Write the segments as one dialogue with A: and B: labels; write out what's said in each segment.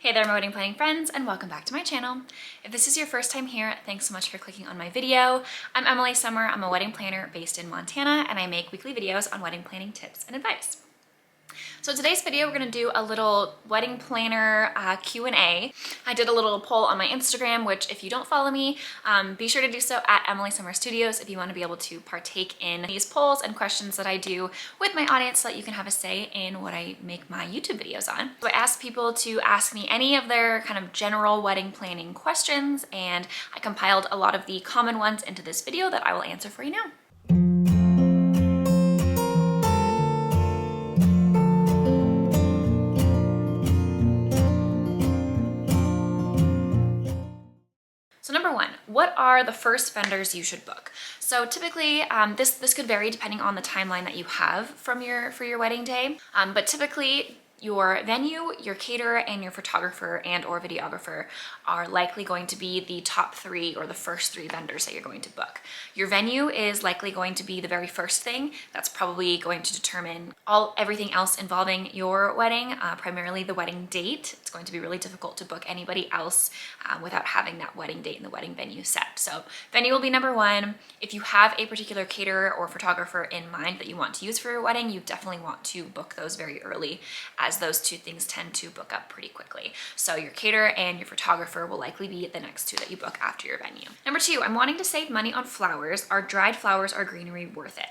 A: Hey there, my wedding planning friends, and welcome back to my channel. If this is your first time here, thanks so much for clicking on my video. I'm Emily Summer. I'm a wedding planner based in Montana, and I make weekly videos on wedding planning tips and advice. So today's video, we're gonna do a little wedding planner Q&A. I did a little poll on my Instagram, which if you don't follow me, be sure to do so at emilysummerstudios if you wanna be able to partake in these polls and questions that I do with my audience so that you can have a say in what I make my YouTube videos on. So I asked people to ask me any of their kind of general wedding planning questions, and I compiled a lot of the common ones into this video that I will answer for you now. So number one, what are the first vendors you should book? So typically, this could vary depending on the timeline that you have for your wedding day, but typically your venue, your caterer, and your photographer and or videographer are likely going to be the top three or the first three vendors that you're going to book. Your venue is likely going to be the very first thing. That's probably going to determine everything else involving your wedding, primarily the wedding date. It's going to be really difficult to book anybody else without having that wedding date and the wedding venue set. So venue will be number one. If you have a particular caterer or photographer in mind that you want to use for your wedding, you definitely want to book those very early, as those two things tend to book up pretty quickly. So your caterer and your photographer will likely be the next two that you book after your venue. Number two, I'm wanting to save money on flowers. Are dried flowers or greenery worth it?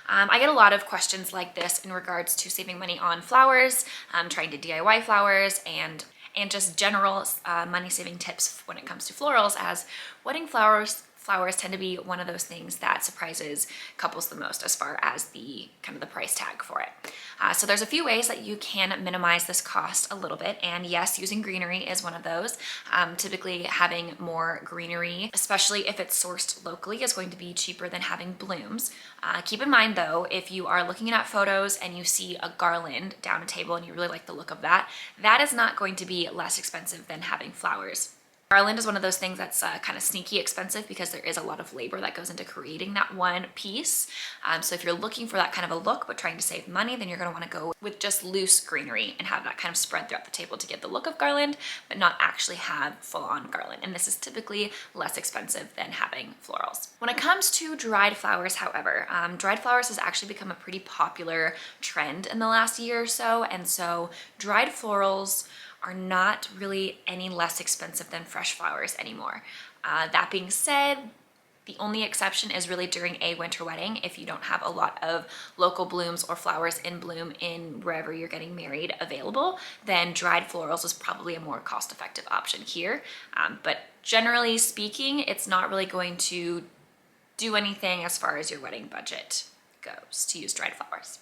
A: I get a lot of questions like this in regards to saving money on flowers, trying to DIY flowers, and just general money-saving tips when it comes to florals, as wedding flowers tend to be one of those things that surprises couples the most as far as the kind of the price tag for it. So there's a few ways that you can minimize this cost a little bit, and yes, using greenery is one of those. Typically having more greenery, especially if it's sourced locally, is going to be cheaper than having blooms. Keep in mind though, if you are looking at photos and you see a garland down a table and you really like the look of that, that is not going to be less expensive than having flowers. Garland is one of those things that's kind of sneaky expensive because there is a lot of labor that goes into creating that one piece. So if you're looking for that kind of a look but trying to save money, then you're going to want to go with just loose greenery and have that kind of spread throughout the table to get the look of garland, but not actually have full-on garland. And this is typically less expensive than having florals. When it comes to dried flowers, however, dried flowers has actually become a pretty popular trend in the last year or so, and so dried florals are not really any less expensive than fresh flowers anymore. That being said, the only exception is really during a winter wedding. If you don't have a lot of local blooms or flowers in bloom in wherever you're getting married available, then dried florals is probably a more cost-effective option here. But generally speaking, it's not really going to do anything as far as your wedding budget goes to use dried flowers.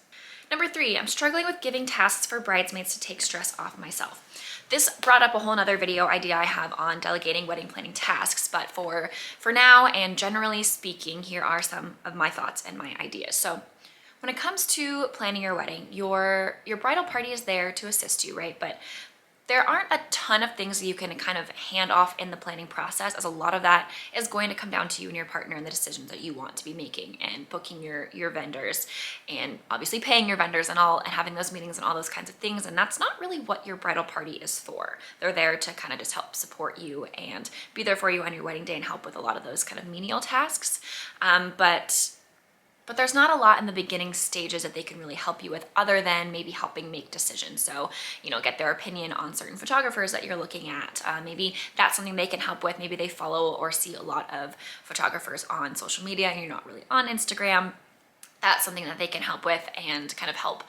A: Number three, I'm struggling with giving tasks for bridesmaids to take stress off myself. This brought up a whole nother video idea I have on delegating wedding planning tasks, but for now and generally speaking, here are some of my thoughts and my ideas. So when it comes to planning your wedding, your bridal party is there to assist you, right? But there aren't a ton of things that you can kind of hand off in the planning process, as a lot of that is going to come down to you and your partner and the decisions that you want to be making, and booking your vendors, and obviously paying your vendors and having those meetings and all those kinds of things. And that's not really what your bridal party is for. They're there to kind of just help support you and be there for you on your wedding day and help with a lot of those kind of menial tasks. But there's not a lot in the beginning stages that they can really help you with, other than maybe helping make decisions. So, get their opinion on certain photographers that you're looking at. Maybe that's something they can help with. Maybe they follow or see a lot of photographers on social media and you're not really on Instagram. That's something that they can help with and kind of help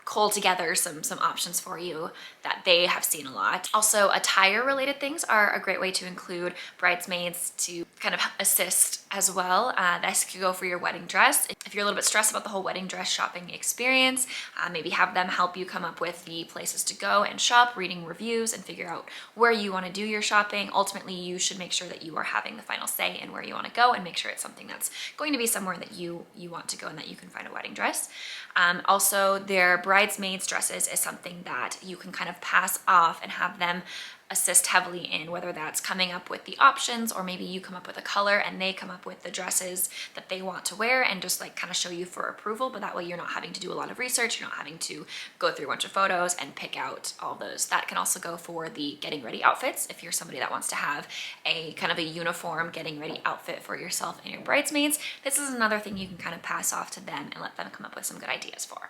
A: cull together some options for you that they have seen a lot. Also, attire related things are a great way to include bridesmaids to kind of assist as well. This could go for your wedding dress. If you're a little bit stressed about the whole wedding dress shopping experience, maybe have them help you come up with the places to go and shop, reading reviews, and figure out where you want to do your shopping. Ultimately, you should make sure that you are having the final say in where you want to go, and make sure it's something that's going to be somewhere that you want to go and that you can find a wedding dress. Also, their bridesmaids dresses is something that you can kind of pass off and have them assist heavily in, whether that's coming up with the options or maybe you come up with a color and they come up with the dresses that they want to wear and just like kind of show you for approval. But that way you're not having to do a lot of research, you're not having to go through a bunch of photos and pick out all those. That can also go for the getting ready outfits. If you're somebody that wants to have a kind of a uniform getting ready outfit for yourself and your bridesmaids, this is another thing you can kind of pass off to them and let them come up with some good ideas for.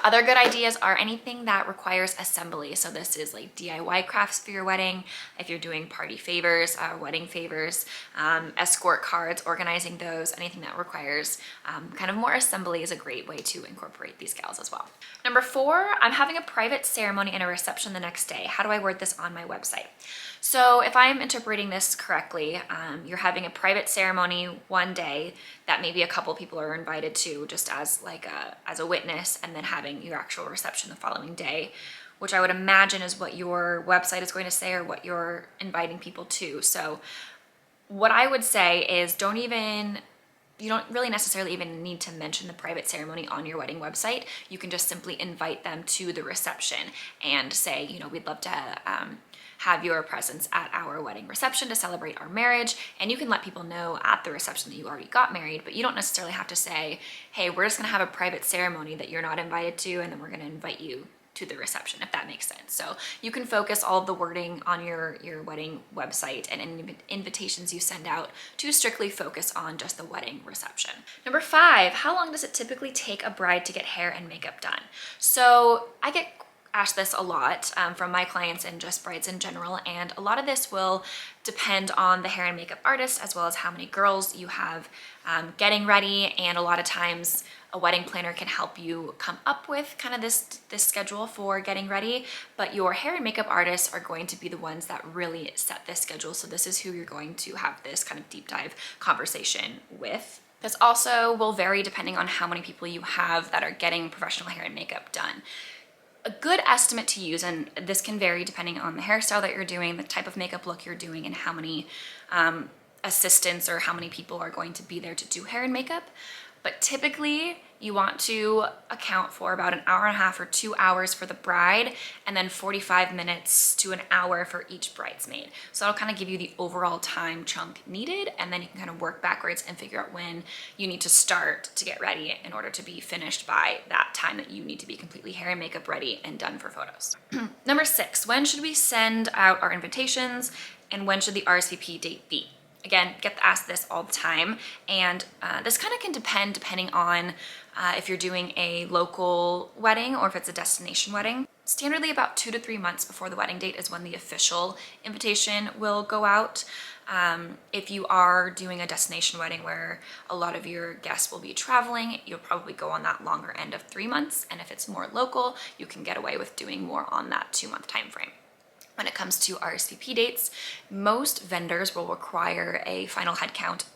A: Other good ideas are anything that requires assembly. So this is like DIY crafts for your wedding. If you're doing party favors, wedding favors, escort cards, organizing those, anything that requires kind of more assembly is a great way to incorporate these gals as well. Number 4, I'm having a private ceremony and a reception the next day. How do I word this on my website? So if I'm interpreting this correctly, you're having a private ceremony one day that maybe a couple people are invited to just as like as a witness, and then having your actual reception the following day, which I would imagine is what your website is going to say or what you're inviting people to. So what I would say is you don't really necessarily even need to mention the private ceremony on your wedding website. You can just simply invite them to the reception and say, you know, we'd love to have your presence at our wedding reception to celebrate our marriage. And you can let people know at the reception that you already got married, but you don't necessarily have to say, hey, we're just gonna have a private ceremony that you're not invited to, and then we're gonna invite you to the reception, if that makes sense. So you can focus all of the wording on your wedding website and any invitations you send out to strictly focus on just the wedding reception. Number 5, how long does it typically take a bride to get hair and makeup done? So I get asked this a lot from my clients and just brides in general, and a lot of this will depend on the hair and makeup artist as well as how many girls you have getting ready. And a lot of times a wedding planner can help you come up with kind of this schedule for getting ready, but your hair and makeup artists are going to be the ones that really set this schedule. So this is who you're going to have this kind of deep dive conversation with. This also will vary depending on how many people you have that are getting professional hair and makeup done. A good estimate to use, and this can vary depending on the hairstyle that you're doing, the type of makeup look you're doing, and how many assistants or how many people are going to be there to do hair and makeup. But typically you want to account for about an hour and a half or 2 hours for the bride, and then 45 minutes to an hour for each bridesmaid. So that'll kind of give you the overall time chunk needed, and then you can kind of work backwards and figure out when you need to start to get ready in order to be finished by that time that you need to be completely hair and makeup ready and done for photos. Number 6, when should we send out our invitations, and when should the RSVP date be? Again, get asked this all the time, and this kind of can depending on if you're doing a local wedding or if it's a destination wedding. Standardly about 2 to 3 months before the wedding date is when the official invitation will go out. If you are doing a destination wedding where a lot of your guests will be traveling, you'll probably go on that longer end of 3 months, and if it's more local, you can get away with doing more on that 2-month time frame. When it comes to RSVP dates, most vendors will require a final head count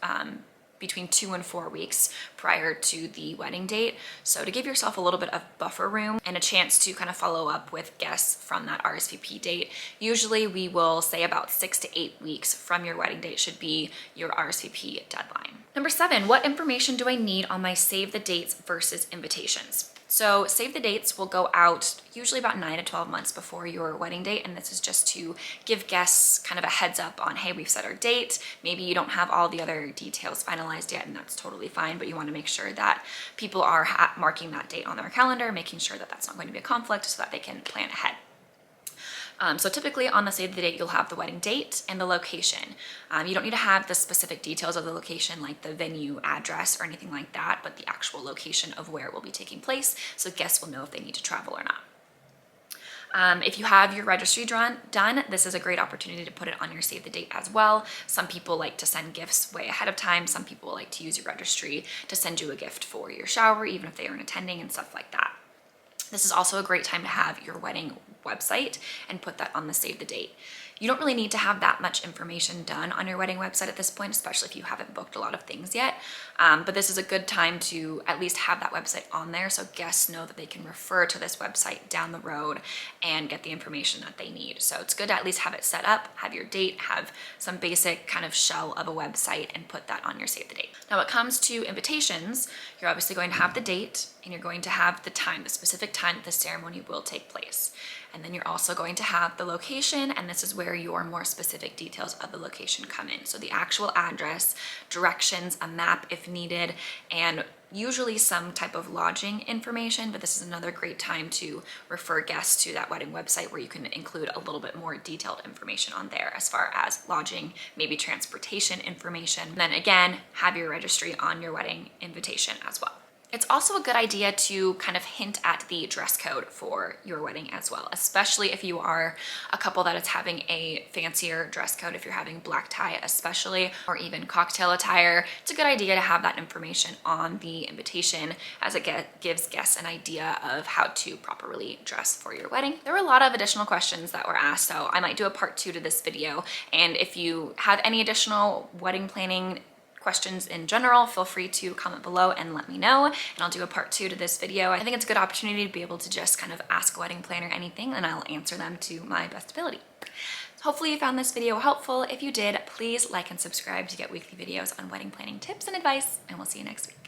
A: between 2 and 4 weeks prior to the wedding date. So to give yourself a little bit of buffer room and a chance to kind of follow up with guests from that RSVP date, usually we will say about 6 to 8 weeks from your wedding date should be your RSVP deadline. Number 7, what information do I need on my save the dates versus invitations? So save the dates will go out usually about 9 to 12 months before your wedding date, and this is just to give guests kind of a heads up on, hey, we've set our date. Maybe you don't have all the other details finalized yet, and that's totally fine, but you want to make sure that people are marking that date on their calendar, making sure that that's not going to be a conflict so that they can plan ahead. So typically on the save the date, you'll have the wedding date and the location. You don't need to have the specific details of the location, like the venue address or anything like that, but the actual location of where it will be taking place, so guests will know if they need to travel or not. If you have your registry done, this is a great opportunity to put it on your save the date as well. Some people like to send gifts way ahead of time. Some people like to use your registry to send you a gift for your shower, even if they aren't attending and stuff like that. This is also a great time to have your wedding website and put that on the save the date. You don't really need to have that much information done on your wedding website at this point, especially if you haven't booked a lot of things yet. But this is a good time to at least have that website on there so guests know that they can refer to this website down the road and get the information that they need. So it's good to at least have it set up, have your date, have some basic kind of shell of a website, and put that on your save the date. Now, when it comes to invitations, you're obviously going to have the date and you're going to have the time, the specific time that the ceremony will take place. And then you're also going to have the location, and this is where your more specific details of the location come in. So the actual address, directions, a map if needed, and usually some type of lodging information, but this is another great time to refer guests to that wedding website where you can include a little bit more detailed information on there as far as lodging, maybe transportation information. And then again, have your registry on your wedding invitation as well. It's also a good idea to kind of hint at the dress code for your wedding as well, especially if you are a couple that is having a fancier dress code, if you're having black tie especially, or even cocktail attire. It's a good idea to have that information on the invitation as it gives guests an idea of how to properly dress for your wedding. There were a lot of additional questions that were asked, so I might do a part 2 to this video. And if you have any additional wedding planning questions in general, feel free to comment below and let me know, and I'll do a part 2 to this video. I think it's a good opportunity to be able to just kind of ask a wedding planner anything, and I'll answer them to my best ability. Hopefully you found this video helpful. If you did, please like and subscribe to get weekly videos on wedding planning tips and advice, and we'll see you next week.